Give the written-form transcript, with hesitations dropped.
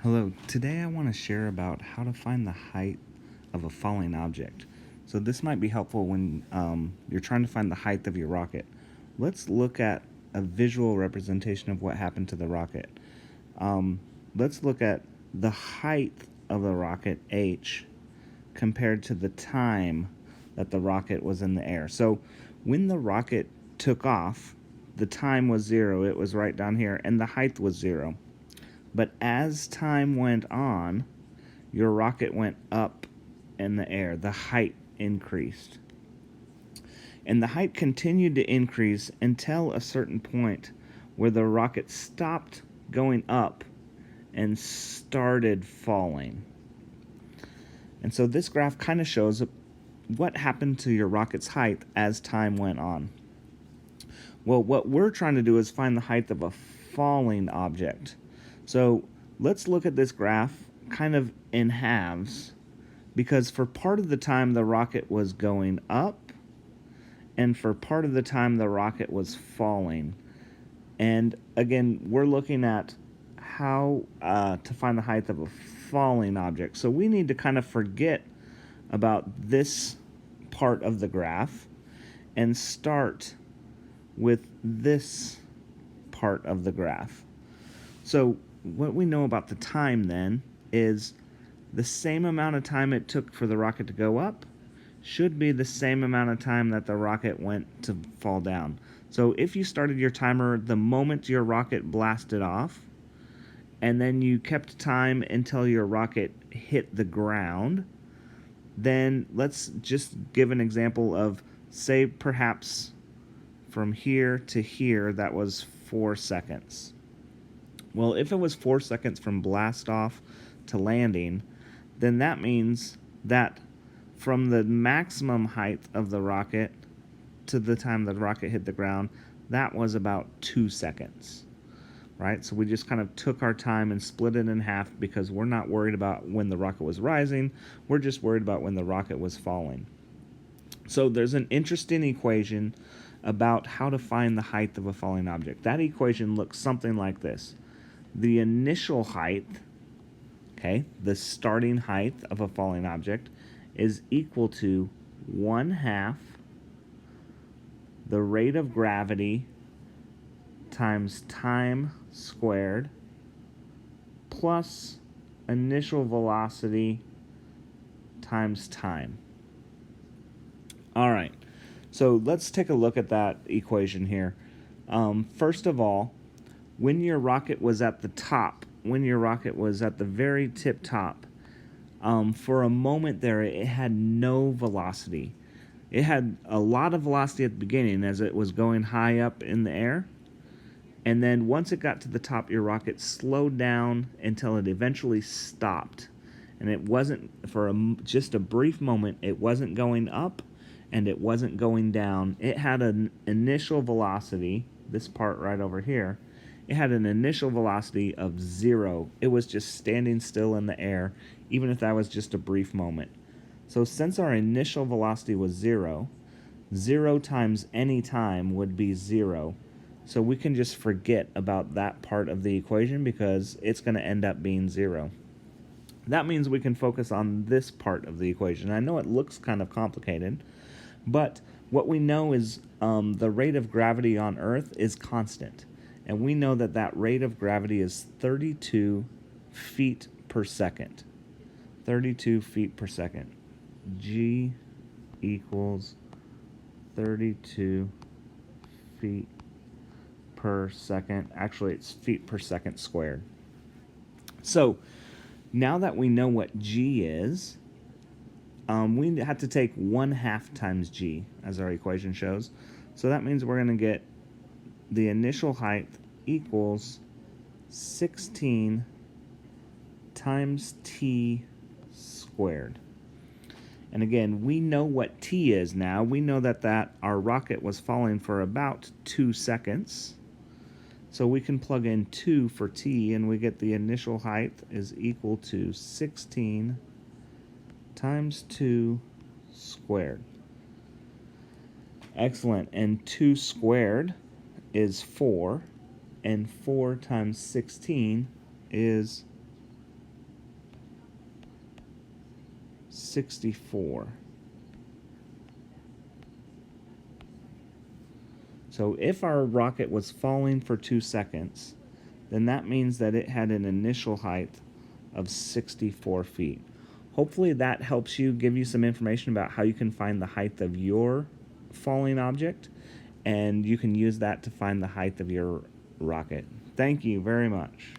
Hello, today I want to share about how to find the height of a falling object. So this might be helpful when you're trying to find the height of your rocket. Let's look at a visual representation of what happened to the rocket. Let's look at the height of the rocket, h, compared to the time that the rocket was in the air. So when the rocket took off, the time was 0, it was right down here, and the height was 0. But as time went on, your rocket went up in the air. The height increased. And the height continued to increase until a certain point where the rocket stopped going up and started falling. And so this graph kind of shows what happened to your rocket's height as time went on. Well, what we're trying to do is find the height of a falling object. So let's look at this graph kind of in halves, because for part of the time the rocket was going up, and for part of the time the rocket was falling. And again, we're looking at how to find the height of a falling object. So we need to kind of forget about this part of the graph and start with this part of the graph. So what we know about the time then is the same amount of time it took for the rocket to go up should be the same amount of time that the rocket went to fall down. So if you started your timer the moment your rocket blasted off, and then you kept time until your rocket hit the ground, then let's just give an example of, say, perhaps from here to here, that was 4 seconds. Well, if it was 4 seconds from blast off to landing, then that means that from the maximum height of the rocket to the time the rocket hit the ground, that was about 2 seconds, right? So we just kind of took our time and split it in half because we're not worried about when the rocket was rising, we're just worried about when the rocket was falling. So there's an interesting equation about how to find the height of a falling object. That equation looks something like this. The initial height, okay, the starting height of a falling object, is equal to 1/2 the rate of gravity times time squared plus initial velocity times time. All right, so let's take a look at that equation here. First of all, when your rocket was at the top, when your rocket was at the very tip top, for a moment there, it had no velocity. It had a lot of velocity at the beginning as it was going high up in the air. And then once it got to the top, your rocket slowed down until it eventually stopped. And it wasn't, for just a brief moment, it wasn't going up and it wasn't going down. It had an initial velocity, this part right over here, it had an initial velocity of 0. It was just standing still in the air, even if that was just a brief moment. So since our initial velocity was 0, 0 times any time would be 0. So we can just forget about that part of the equation because it's going to end up being 0. That means we can focus on this part of the equation. I know it looks kind of complicated, but what we know is the rate of gravity on Earth is constant. And we know that that rate of gravity is 32 feet per second. 32 feet per second. G equals 32 feet per second. Actually, it's feet per second squared. So now that we know what G is, we have to take 1/2 times G, as our equation shows. So that means we're going to get the initial height equals 16 times t squared. And again, we know what t is now. We know that our rocket was falling for about 2 seconds. So we can plug in 2 for t, and we get the initial height is equal to 16 times 2 squared. Excellent. And 2 squared is 4, and 4 times 16 is 64. So if our rocket was falling for 2 seconds, then that means that it had an initial height of 64 feet. Hopefully that helps you, give you some information about how you can find the height of your falling object, and you can use that to find the height of your rocket. Thank you very much.